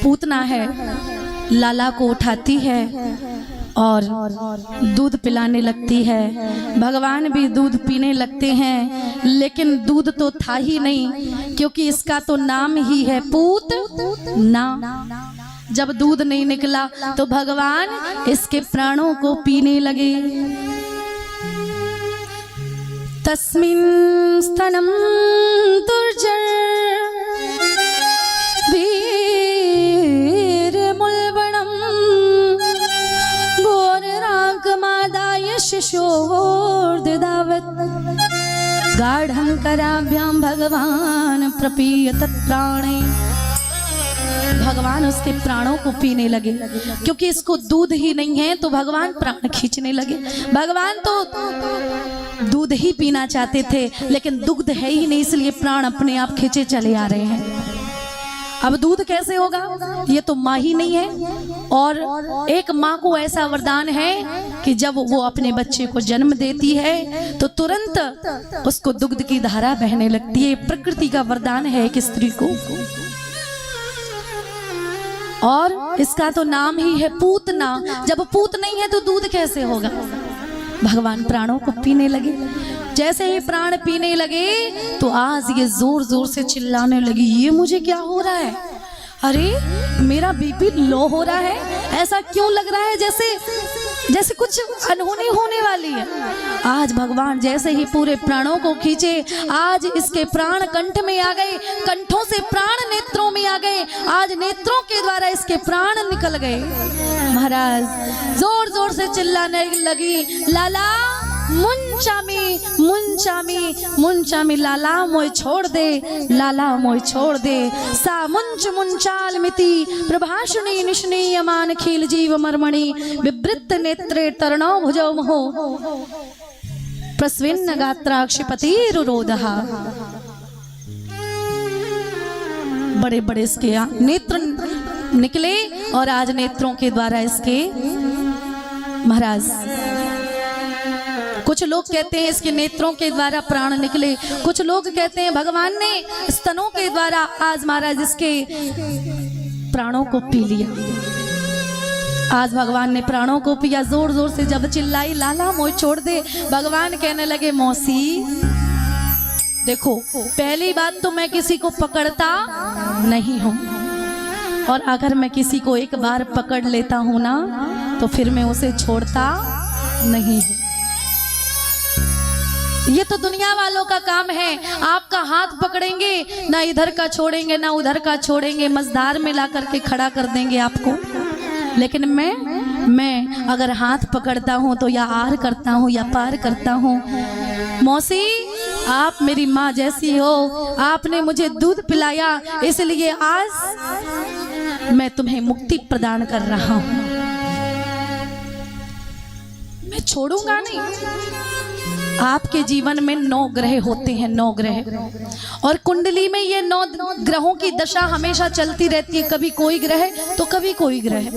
पूतना है, लाला को उठाती है और दूध पिलाने लगती है। भगवान भी दूध पीने लगते हैं, लेकिन दूध तो था ही नहीं, क्योंकि इसका तो नाम ही है पूतना। जब दूध नहीं निकला तो भगवान इसके प्राणों को पीने लगे। तस्मिन् स्तनं तुर्जर वीरमुल्बणं घोररागमादाय शिशोर्ददावत् गाढ़ं कराभ्यां भगवान प्रपीयत प्राणे। भगवान उसके प्राणों को पीने लगे, क्योंकि इसको दूध ही नहीं है तो भगवान प्राण खींचने लगे। भगवान तो दूध ही पीना चाहते थे, लेकिन दुग्ध है ही नहीं, इसलिए प्राण अपने आप खींचे चले आ रहे हैं। अब दूध कैसे होगा, ये तो माँ ही नहीं है। और एक माँ को ऐसा वरदान है कि जब वो अपने बच्चे को जन्म देती है तो तुरंत उसको दुग्ध की धारा बहने लगती है। प्रकृति का वरदान है एक स्त्री को, और इसका तो नाम ही है पूतना। जब पूत नहीं है तो दूध कैसे होगा। भगवान प्राणों को पीने लगे। जैसे ही प्राण पीने लगे तो आज ये जोर जोर से चिल्लाने लगी, ये मुझे क्या हो रहा है, अरे मेरा बीपी लो हो रहा है, ऐसा क्यों लग रहा है जैसे कुछ अनहोनी होने वाली है। आज भगवान जैसे ही पूरे प्राणों को खींचे, आज इसके प्राण कंठ में आ गए, कंठों से प्राण नेत्रों में आ गए, आज नेत्रों के द्वारा इसके प्राण निकल गए। महाराज जोर जोर से चिल्लाने लगी, लाला मुंचामी मुंचामी मुंचामी, लाला मोय छोड़ दे, लाला मोय छोड़ दे। सा मुंच मुंचाल मिति प्रभाषणी निष्णीयमान खील जीव मर्मणि विवृत्त नेत्रे तरणो भुजौ महो प्रस्विन्न गात्राक्षिपतिरुरोधः। बड़े बड़े इसके नेत्र निकले और आज नेत्रों के द्वारा इसके महाराज, कुछ लोग कहते हैं इसके नेत्रों के द्वारा प्राण निकले, कुछ लोग कहते हैं भगवान ने स्तनों के द्वारा आज महाराज इसके प्राणों को पी लिया। आज भगवान ने प्राणों को पिया। जोर जोर से जब चिल्लाई, लाला मोय छोड़ दे, भगवान कहने लगे, मौसी देखो, पहली बात तो मैं किसी को पकड़ता नहीं हूं, और अगर मैं किसी को एक बार पकड़ लेता हूं ना तो फिर मैं उसे छोड़ता नहीं हूं। ये तो दुनिया वालों का काम है, आपका हाथ पकड़ेंगे, ना इधर का छोड़ेंगे ना उधर का छोड़ेंगे, मझधार में ला करके खड़ा कर देंगे आपको। लेकिन मैं अगर हाथ पकड़ता हूँ तो या आर करता हूँ या पार करता हूँ। मौसी आप मेरी माँ जैसी हो, आपने मुझे दूध पिलाया, इसलिए आज मैं तुम्हें मुक्ति प्रदान कर रहा हूँ, मैं छोड़ूंगा नहीं। आपके जीवन में 9 ग्रह होते हैं, 9 ग्रह, और कुंडली में ये 9 ग्रहों की दशा हमेशा चलती रहती है, कभी कोई ग्रह तो कभी कोई ग्रह।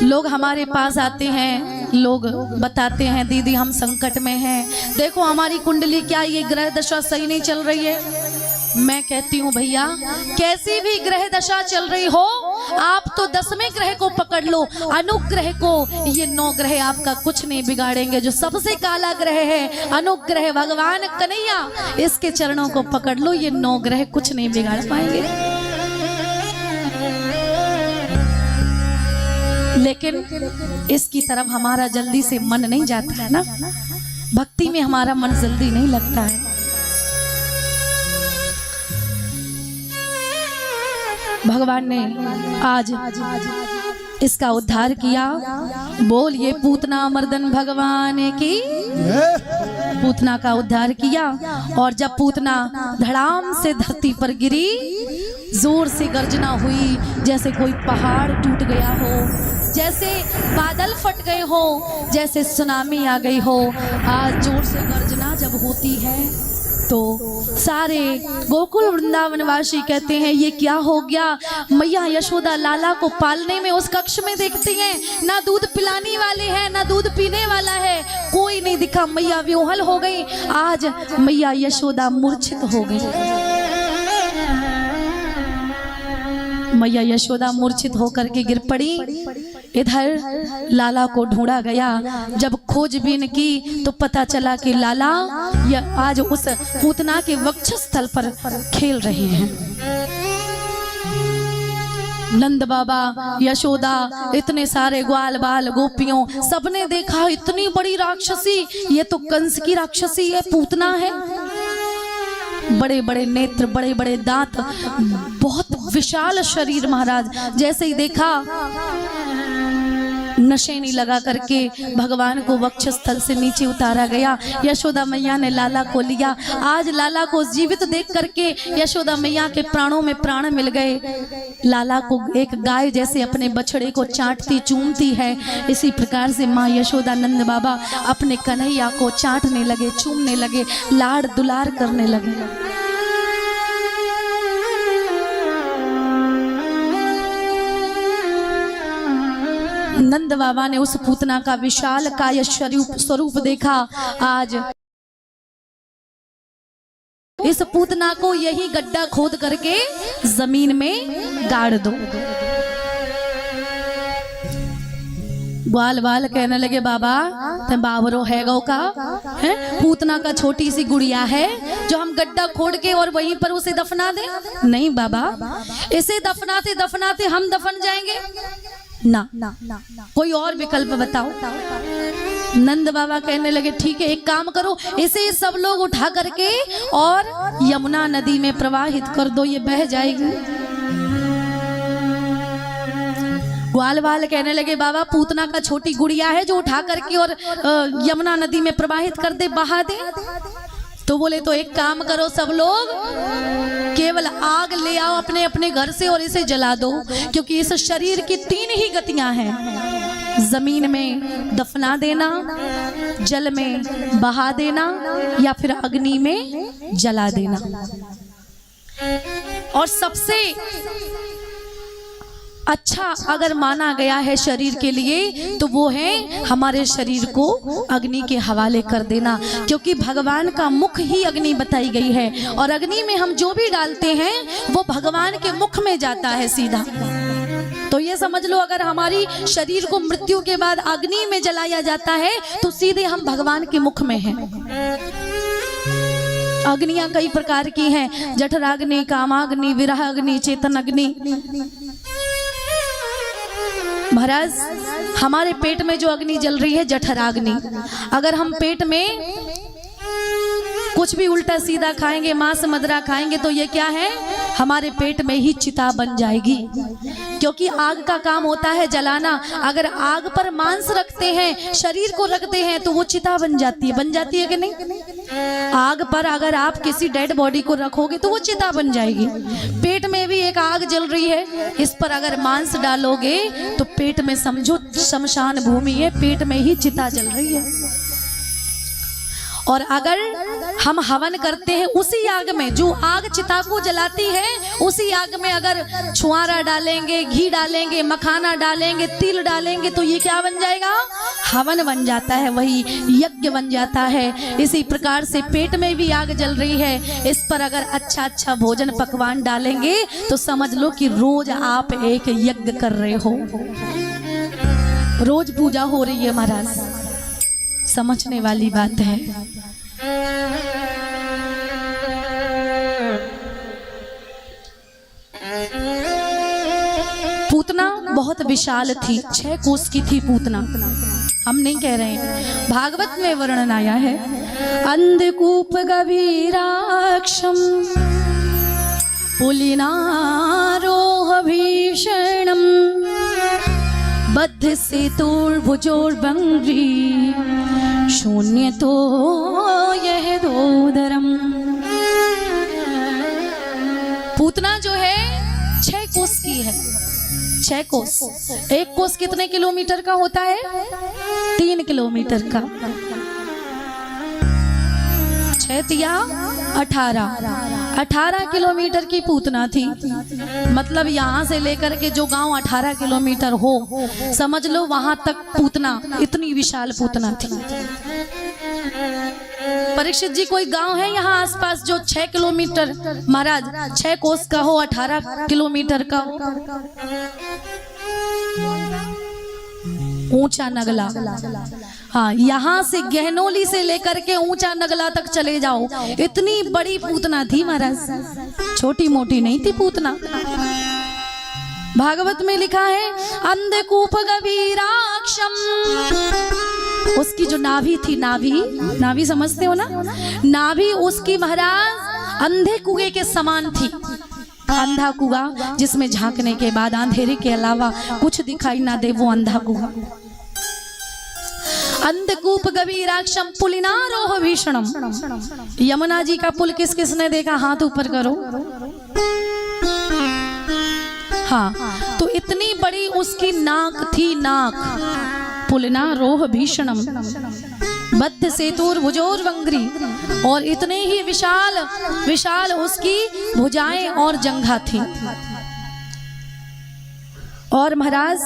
लोग हमारे पास आते हैं, लोग बताते हैं दीदी हम संकट में हैं, देखो हमारी कुंडली क्या ये ग्रह दशा सही नहीं चल रही है। मैं कहती हूँ भैया, कैसी भी ग्रह दशा चल रही हो, आप तो 10वें ग्रह को पकड़ लो, अनुग्रह को। ये 9 ग्रह आपका कुछ नहीं बिगाड़ेंगे। जो सबसे काला ग्रह है अनुग्रह, भगवान कन्हैया, इसके चरणों को पकड़ लो, ये 9 ग्रह कुछ नहीं बिगाड़ पाएंगे। लेकिन इसकी तरफ हमारा जल्दी से मन नहीं जाता है ना, भक्ति में हमारा मन जल्दी नहीं लगता है। भगवान ने आज इसका उद्धार किया। बोलिए पूतना मर्दन भगवान की। पूतना का उद्धार किया, और जब पूतना धड़ाम से धरती पर गिरी, जोर से गर्जना हुई, जैसे कोई पहाड़ टूट गया हो, जैसे बादल फट गए हो, जैसे सुनामी आ गई हो। आज जोर से गर्जना जब होती है तो सारे गोकुल वृंदावनवासी कहते हैं ये क्या हो गया। मैया यशोदा लाला को पालने में उस कक्ष में देखती हैं, ना दूध पिलाने वाले हैं ना दूध पीने वाला है, कोई नहीं दिखा। मैया विह्वल हो गई। आज मैया यशोदा मूर्छित हो गई। मैया यशोदा मूर्छित होकर के गिर पड़ी। इधर लाला को ढूंढा गया। जब खोजबीन की तो पता चला कि लाला आज उस पूतना के वक्षस्थल पर खेल रहे हैं। नंद बाबा, यशोदा, इतने सारे ग्वाल बाल गोपियों सबने देखा इतनी बड़ी राक्षसी, ये तो कंस की राक्षसी है, पूतना है। बड़े बड़े नेत्र, बड़े बड़े दांत, बहुत विशाल शरीर महाराज। जैसे ही देखा नशेनी लगा करके भगवान को वक्षस्थल से नीचे उतारा गया। यशोदा मैया ने लाला को लिया। आज लाला को जीवित देख करके यशोदा मैया के प्राणों में प्राण मिल गए। लाला को एक गाय जैसे अपने बछड़े को चाटती चूमती है, इसी प्रकार से माँ यशोदा नंद बाबा अपने कन्हैया को चाटने लगे, चूमने लगे, लाड़ दुलार करने लगे। नंद बाबा ने उस पूतना का विशाल काय स्वरूप देखा। आज इस पूतना को यही गड्ढा खोद करके जमीन में गाड़ दो। ग्वाल बाल कहने लगे बाबा ते बाबरो है गौ का है, पूतना का छोटी सी गुड़िया है जो हम गड्ढा खोद के और वहीं पर उसे दफना दें? नहीं बाबा, इसे दफनाते दफनाते हम दफन जाएंगे ना, कोई और विकल्प बताओ। नंद बाबा कहने लगे ठीक है, एक काम करो, इसे सब लोग उठा करके और यमुना नदी में प्रवाहित कर दो, ये बह जाएगी। ग्वाल बाल कहने लगे बाबा पूतना का छोटी गुड़िया है जो उठा करके और यमुना नदी में प्रवाहित कर दे, बहा दे। तो बोले तो एक काम करो, सब लोग केवल आग ले आओ अपने अपने घर से और इसे जला दो, क्योंकि इस शरीर की 3 ही गतियां हैं, जमीन में दफना देना, जल में बहा देना या फिर अग्नि में जला देना। और सबसे अच्छा अगर माना गया है शरीर के लिए तो वो है हमारे शरीर को अग्नि के हवाले कर देना, क्योंकि भगवान का मुख ही अग्नि बताई गई है और अग्नि में हम जो भी डालते हैं वो भगवान के मुख में जाता है सीधा। तो ये समझ लो, अगर हमारी शरीर को मृत्यु के बाद अग्नि में जलाया जाता है तो सीधे हम भगवान के मुख में हैं। अग्नियां कई प्रकार की हैं, जठराग्नि, कामाग्नि, विरहाग्नि, चेतन अग्नि। महाराज हमारे पेट में जो अग्नि जल रही है जठराग्नि, अगर हम पेट में कुछ भी उल्टा सीधा खाएंगे, मांस मदरा खाएंगे तो ये क्या है, हमारे पेट में ही चिता बन जाएगी, क्योंकि आग का काम होता है जलाना। अगर आग पर मांस रखते हैं, शरीर को रखते हैं तो वो चिता बन जाती है कि नहीं? आग पर अगर आप किसी डेड बॉडी को रखोगे तो वो चिता बन जाएगी। पेट में भी एक आग जल रही है, इस पर अगर मांस डालोगे तो पेट में समझो शमशान भूमि है, पेट में ही चिता जल रही है। और अगर हम हवन करते हैं उसी आग में, जो आग चिता को जलाती है, उसी आग में अगर छुआरा डालेंगे, घी डालेंगे, मखाना डालेंगे, तिल डालेंगे तो ये क्या बन जाएगा, हवन बन जाता है, वही यज्ञ बन जाता है। इसी प्रकार से पेट में भी आग जल रही है, इस पर अगर अच्छा अच्छा भोजन पकवान डालेंगे तो समझ लो कि रोज आप एक यज्ञ कर रहे हो, रोज पूजा हो रही है महाराज। समझने वाली बात है। पूतना बहुत विशाल थी, 6 कोस की थी पूतना, हम नहीं कह रहे हैं, भागवत में वर्णन आया है। अंधकूप गभीराक्षम पुलिनारोह भीषणम बद्ध सेतुर्भुजोर्भंगी शून्य तो यह दोदरम। पूतना जो है 6 कोस की है, 6 कोस। 1 कोस कितने किलोमीटर का होता है, 3 किलोमीटर का, 6 तिया 18 किलोमीटर की पूतना थी। मतलब यहाँ से लेकर के जो गांव 18 किलोमीटर हो, समझ लो वहां तक पूतना, इतनी विशाल पूतना थी। परीक्षित जी कोई गांव है यहाँ आसपास जो 6 किलोमीटर, महाराज 6 कोस का हो, 18 किलोमीटर का हो? ऊंचा नगला। हाँ, यहाँ से गहनोली से लेकर के ऊंचा नगला तक चले जाओ, इतनी बड़ी पूतना थी महाराज, छोटी मोटी नहीं थी पूतना। भागवत में लिखा है अंधकूप गवीराक्षम, उसकी जो नाभि थी, नाभि समझते हो ना, नाभि उसकी महाराज अंधे कुएं के समान थी। अंधा कुआं जिसमें झांकने के बाद अंधेरे के अलावा कुछ दिखाई ना दे, वो अंधा कुआं। अंधकूप गवीराक्षम पुलिनारोह भीषणम। यमुना जी का पुल किस किसने देखा? हाथ ऊपर करो। हाँ, तो इतनी बड़ी उसकी नाक थी, नाक। पुलिनारोह भीषणम बद्ध सेतुर भुजोर वंग्री, और इतने ही विशाल विशाल उसकी भुजाएं और जंघा थी। और महाराज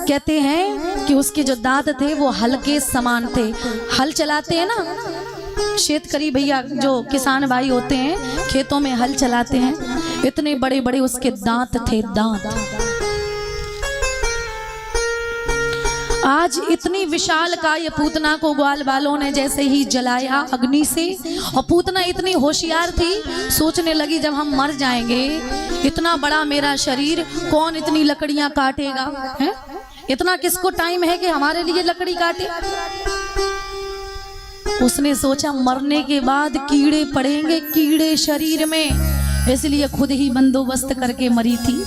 कहते हैं कि उसके जो दांत थे वो हल के समान थे। हल चलाते हैं ना शेतकरी भैया, जो किसान भाई होते हैं खेतों में हल चलाते हैं, इतने बड़े बड़े उसके दांत थे, दांत। आज इतनी विशाल काय पूतना को ग्वाल वालों ने जैसे ही जलाया अग्नि से, और पूतना इतनी होशियार थी, सोचने लगी जब हम मर जाएंगे, इतना बड़ा मेरा शरीर, कौन इतनी लकड़ियां काटेगा? है? इतना किसको टाइम है कि हमारे लिए लकड़ी काटे? उसने सोचा मरने के बाद कीड़े पड़ेंगे, कीड़े शरीर में, इसलिए खुद ही बंदोबस्त करके मरी थी।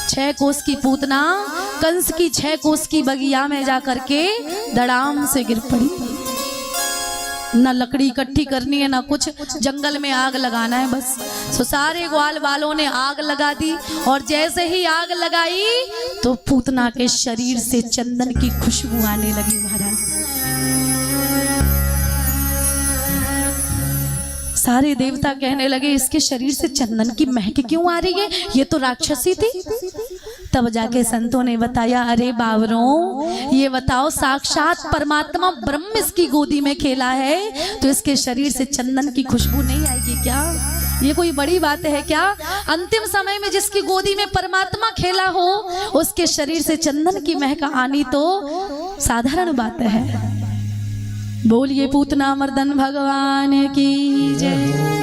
6 कोस की पूतना कंस की 6 कोस की बगिया में जाकर के धड़ाम से गिर पड़ी। न लकड़ी इकट्ठी करनी है, ना कुछ, जंगल में आग लगाना है बस। तो सारे ग्वाल वालों ने आग लगा दी, और जैसे ही आग लगाई तो पूतना के शरीर से चंदन की खुशबू आने लगी महाराज। सारे देवता कहने लगे इसके शरीर से चंदन की महक क्यों आ रही है, ये तो राक्षसी थी। तब जाके संतों ने बताया, अरे बावरों, ये बताओ साक्षात परमात्मा ब्रह्म इसकी गोदी में खेला है, तो इसके शरीर से चंदन की खुशबू नहीं आएगी क्या? ये कोई बड़ी बात है क्या? अंतिम समय में जिसकी गोदी में परमात्मा खेला हो, उसके शरीर से चंदन की महक आनी तो साधारण बात है। बोलिए पूतना मर्दन भगवान की जय।